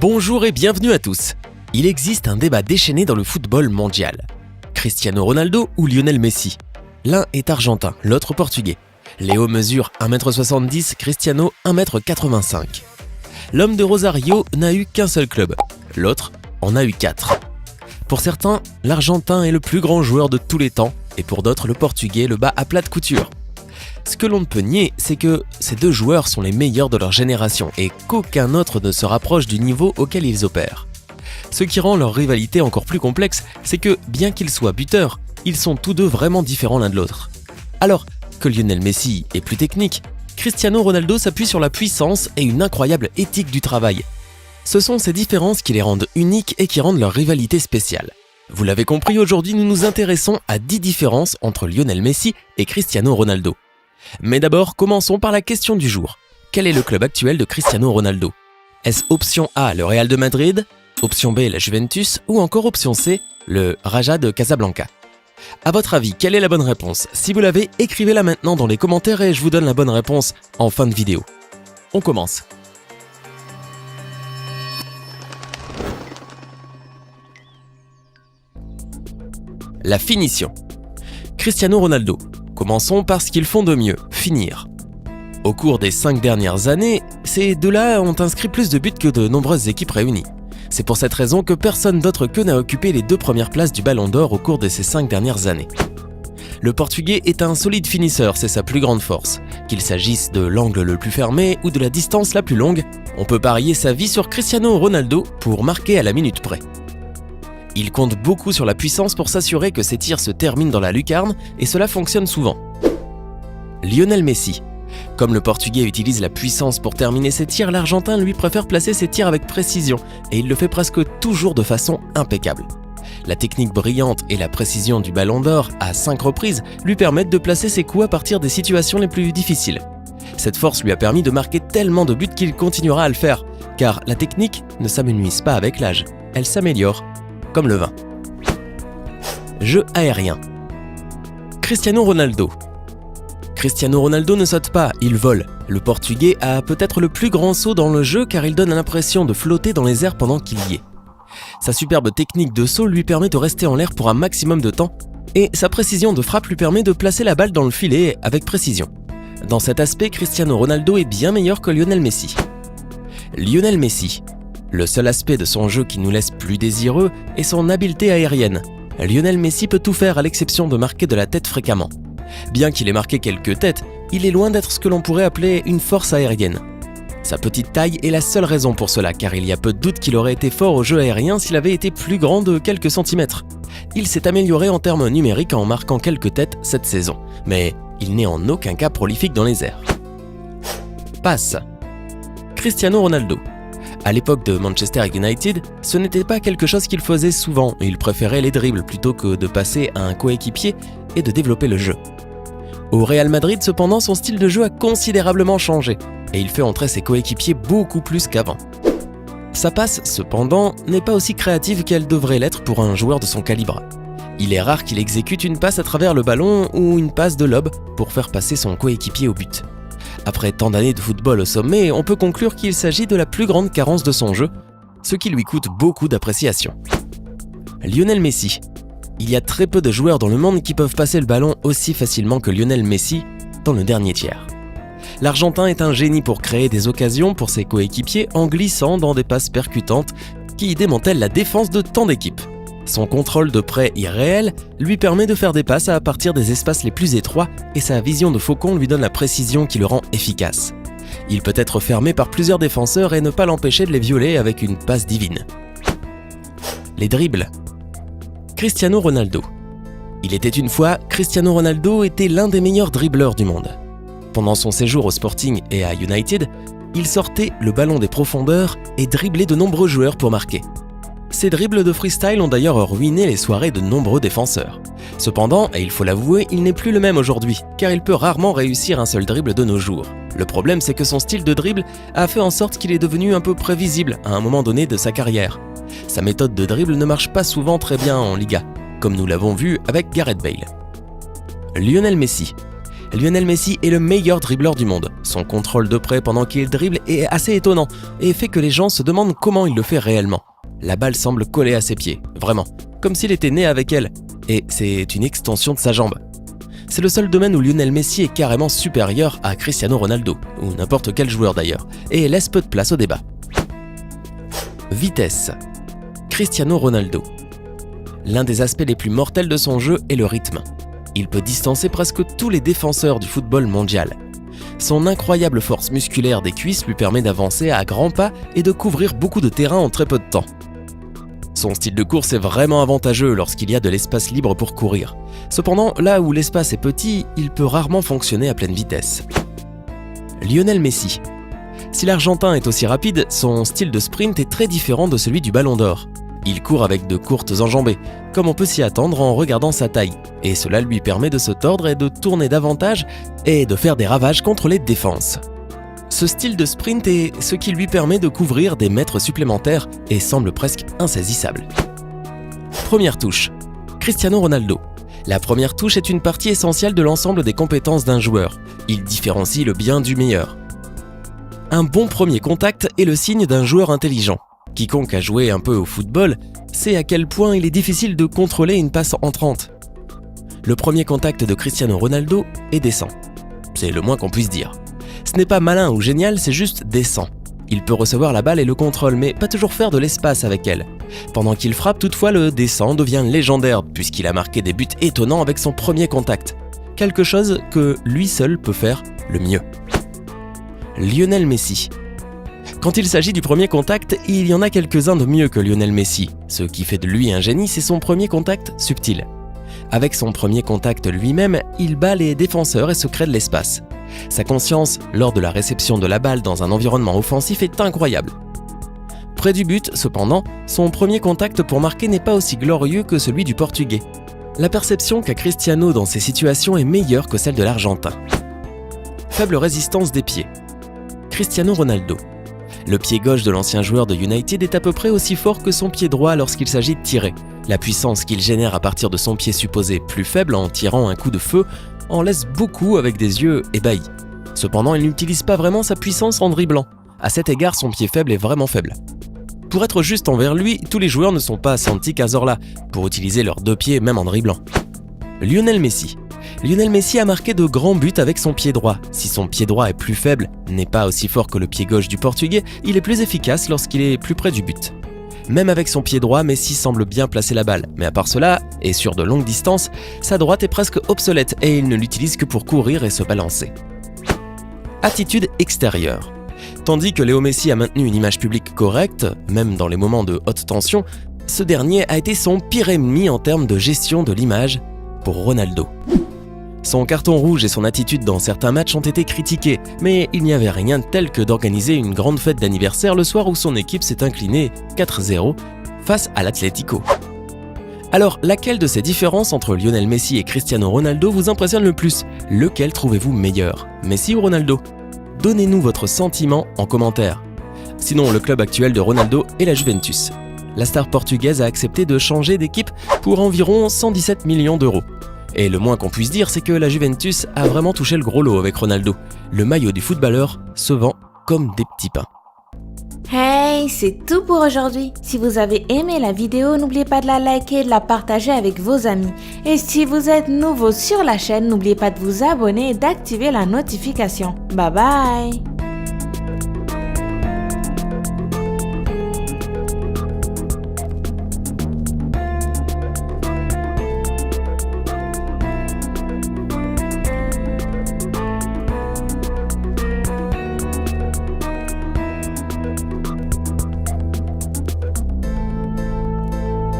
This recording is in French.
Bonjour et bienvenue à tous. Il existe un débat déchaîné dans le football mondial. Cristiano Ronaldo ou Lionel Messi? L'un est argentin, l'autre portugais. Léo mesure 1m70 m, Cristiano 1m85 m. L'homme de Rosario n'a eu qu'un seul club, l'autre en a eu 4. Pour certains, l'Argentin est le plus grand joueur de tous les temps, et pour d'autres, le Portugais le bat à plat de couture. Ce que l'on ne peut nier, c'est que ces deux joueurs sont les meilleurs de leur génération et qu'aucun autre ne se rapproche du niveau auquel ils opèrent. Ce qui rend leur rivalité encore plus complexe, c'est que, bien qu'ils soient buteurs, ils sont tous deux vraiment différents l'un de l'autre. Alors que Lionel Messi est plus technique, Cristiano Ronaldo s'appuie sur la puissance et une incroyable éthique du travail. Ce sont ces différences qui les rendent uniques et qui rendent leur rivalité spéciale. Vous l'avez compris, aujourd'hui nous nous intéressons à 10 différences entre Lionel Messi et Cristiano Ronaldo. Mais d'abord, commençons par la question du jour. Quel est le club actuel de Cristiano Ronaldo? Est-ce option A, le Real de Madrid, option B, la Juventus ou encore option C, le Raja de Casablanca? À votre avis, quelle est la bonne réponse? Si vous l'avez, écrivez-la maintenant dans les commentaires et je vous donne la bonne réponse en fin de vidéo. On commence. La finition. Cristiano Ronaldo. Commençons par ce qu'ils font de mieux, finir. Au cours des 5 dernières années, ces deux-là ont inscrit plus de buts que de nombreuses équipes réunies. C'est pour cette raison que personne d'autre qu'eux n'a occupé les 2 premières places du Ballon d'Or au cours de ces 5 dernières années. Le Portugais est un solide finisseur, c'est sa plus grande force. Qu'il s'agisse de l'angle le plus fermé ou de la distance la plus longue, on peut parier sa vie sur Cristiano Ronaldo pour marquer à la minute près. Il compte beaucoup sur la puissance pour s'assurer que ses tirs se terminent dans la lucarne et cela fonctionne souvent. Lionel Messi. Comme le Portugais utilise la puissance pour terminer ses tirs, l'Argentin lui préfère placer ses tirs avec précision et il le fait presque toujours de façon impeccable. La technique brillante et la précision du Ballon d'Or à 5 reprises lui permettent de placer ses coups à partir des situations les plus difficiles. Cette force lui a permis de marquer tellement de buts qu'il continuera à le faire, car la technique ne s'amenuise pas avec l'âge, elle s'améliore. Comme le vin. Jeu aérien. Cristiano Ronaldo. Cristiano Ronaldo ne saute pas, il vole. Le Portugais a peut-être le plus grand saut dans le jeu car il donne l'impression de flotter dans les airs pendant qu'il y est. Sa superbe technique de saut lui permet de rester en l'air pour un maximum de temps et sa précision de frappe lui permet de placer la balle dans le filet avec précision. Dans cet aspect, Cristiano Ronaldo est bien meilleur que Lionel Messi. Lionel Messi. Le seul aspect de son jeu qui nous laisse plus désireux est son habileté aérienne. Lionel Messi peut tout faire à l'exception de marquer de la tête fréquemment. Bien qu'il ait marqué quelques têtes, il est loin d'être ce que l'on pourrait appeler une force aérienne. Sa petite taille est la seule raison pour cela, car il y a peu de doute qu'il aurait été fort au jeu aérien s'il avait été plus grand de quelques centimètres. Il s'est amélioré en termes numériques en marquant quelques têtes cette saison, mais il n'est en aucun cas prolifique dans les airs. Passe. Cristiano Ronaldo. À l'époque de Manchester United, ce n'était pas quelque chose qu'il faisait souvent, il préférait les dribbles plutôt que de passer à un coéquipier et de développer le jeu. Au Real Madrid, cependant, son style de jeu a considérablement changé et il fait entrer ses coéquipiers beaucoup plus qu'avant. Sa passe, cependant, n'est pas aussi créative qu'elle devrait l'être pour un joueur de son calibre. Il est rare qu'il exécute une passe à travers le ballon ou une passe de lob pour faire passer son coéquipier au but. Après tant d'années de football au sommet, on peut conclure qu'il s'agit de la plus grande carence de son jeu, ce qui lui coûte beaucoup d'appréciation. Lionel Messi. Il y a très peu de joueurs dans le monde qui peuvent passer le ballon aussi facilement que Lionel Messi dans le dernier tiers. L'Argentin est un génie pour créer des occasions pour ses coéquipiers en glissant dans des passes percutantes qui démantèlent la défense de tant d'équipes. Son contrôle de près irréel lui permet de faire des passes à partir des espaces les plus étroits et sa vision de faucon lui donne la précision qui le rend efficace. Il peut être fermé par plusieurs défenseurs et ne pas l'empêcher de les violer avec une passe divine. Les dribbles. Cristiano Ronaldo. Il était une fois, Cristiano Ronaldo était l'un des meilleurs dribbleurs du monde. Pendant son séjour au Sporting et à United, il sortait le ballon des profondeurs et driblait de nombreux joueurs pour marquer. Ces dribbles de freestyle ont d'ailleurs ruiné les soirées de nombreux défenseurs. Cependant, et il faut l'avouer, il n'est plus le même aujourd'hui, car il peut rarement réussir un seul dribble de nos jours. Le problème, c'est que son style de dribble a fait en sorte qu'il est devenu un peu prévisible à un moment donné de sa carrière. Sa méthode de dribble ne marche pas souvent très bien en Liga, comme nous l'avons vu avec Gareth Bale. Lionel Messi. Lionel Messi est le meilleur dribbleur du monde. Son contrôle de près pendant qu'il dribble est assez étonnant et fait que les gens se demandent comment il le fait réellement. La balle semble coller à ses pieds, vraiment, comme s'il était né avec elle, et c'est une extension de sa jambe. C'est le seul domaine où Lionel Messi est carrément supérieur à Cristiano Ronaldo, ou n'importe quel joueur d'ailleurs, et laisse peu de place au débat. Vitesse. Cristiano Ronaldo. L'un des aspects les plus mortels de son jeu est le rythme. Il peut distancer presque tous les défenseurs du football mondial. Son incroyable force musculaire des cuisses lui permet d'avancer à grands pas et de couvrir beaucoup de terrain en très peu de temps. Son style de course est vraiment avantageux lorsqu'il y a de l'espace libre pour courir. Cependant, là où l'espace est petit, il peut rarement fonctionner à pleine vitesse. Lionel Messi. Si l'Argentin est aussi rapide, son style de sprint est très différent de celui du Ballon d'Or. Il court avec de courtes enjambées, comme on peut s'y attendre en regardant sa taille, et cela lui permet de se tordre et de tourner davantage et de faire des ravages contre les défenses. Ce style de sprint est ce qui lui permet de couvrir des mètres supplémentaires et semble presque insaisissable. Première touche. Cristiano Ronaldo. La première touche est une partie essentielle de l'ensemble des compétences d'un joueur. Il différencie le bien du meilleur. Un bon premier contact est le signe d'un joueur intelligent. Quiconque a joué un peu au football sait à quel point il est difficile de contrôler une passe entrante. Le premier contact de Cristiano Ronaldo est décent. C'est le moins qu'on puisse dire. Ce n'est pas malin ou génial, c'est juste décent. Il peut recevoir la balle et le contrôle, mais pas toujours faire de l'espace avec elle. Pendant qu'il frappe, toutefois, le décent devient légendaire, puisqu'il a marqué des buts étonnants avec son premier contact. Quelque chose que lui seul peut faire le mieux. Lionel Messi. Quand il s'agit du premier contact, il y en a quelques-uns de mieux que Lionel Messi. Ce qui fait de lui un génie, c'est son premier contact subtil. Avec son premier contact lui-même, il bat les défenseurs et se crée de l'espace. Sa conscience lors de la réception de la balle dans un environnement offensif est incroyable. Près du but, cependant, son premier contact pour marquer n'est pas aussi glorieux que celui du Portugais. La perception qu'a Cristiano dans ces situations est meilleure que celle de l'Argentin. Faible résistance des pieds. Cristiano Ronaldo. Le pied gauche de l'ancien joueur de United est à peu près aussi fort que son pied droit lorsqu'il s'agit de tirer. La puissance qu'il génère à partir de son pied supposé plus faible en tirant un coup de feu en laisse beaucoup avec des yeux ébahis. Cependant, il n'utilise pas vraiment sa puissance en dribblant. À cet égard, son pied faible est vraiment faible. Pour être juste envers lui, tous les joueurs ne sont pas Santi Cazorla pour utiliser leurs deux pieds même en dribblant. Lionel Messi. Lionel Messi a marqué de grands buts avec son pied droit. Si son pied droit est plus faible, n'est pas aussi fort que le pied gauche du Portugais, il est plus efficace lorsqu'il est plus près du but. Même avec son pied droit, Messi semble bien placer la balle, mais à part cela, et sur de longues distances, sa droite est presque obsolète et il ne l'utilise que pour courir et se balancer. Attitude extérieure. Tandis que Léo Messi a maintenu une image publique correcte, même dans les moments de haute tension, ce dernier a été son pire ennemi en termes de gestion de l'image pour Ronaldo. Son carton rouge et son attitude dans certains matchs ont été critiqués, mais il n'y avait rien de tel que d'organiser une grande fête d'anniversaire le soir où son équipe s'est inclinée 4-0 face à l'Atlético. Alors, laquelle de ces différences entre Lionel Messi et Cristiano Ronaldo vous impressionne le plus? Lequel trouvez-vous meilleur, Messi ou Ronaldo? Donnez-nous votre sentiment en commentaire. Sinon, le club actuel de Ronaldo est la Juventus. La star portugaise a accepté de changer d'équipe pour environ 117 millions d'euros. Et le moins qu'on puisse dire, c'est que la Juventus a vraiment touché le gros lot avec Ronaldo. Le maillot du footballeur se vend comme des petits pains. Hey, c'est tout pour aujourd'hui. Si vous avez aimé la vidéo, n'oubliez pas de la liker et de la partager avec vos amis. Et si vous êtes nouveau sur la chaîne, n'oubliez pas de vous abonner et d'activer la notification. Bye bye!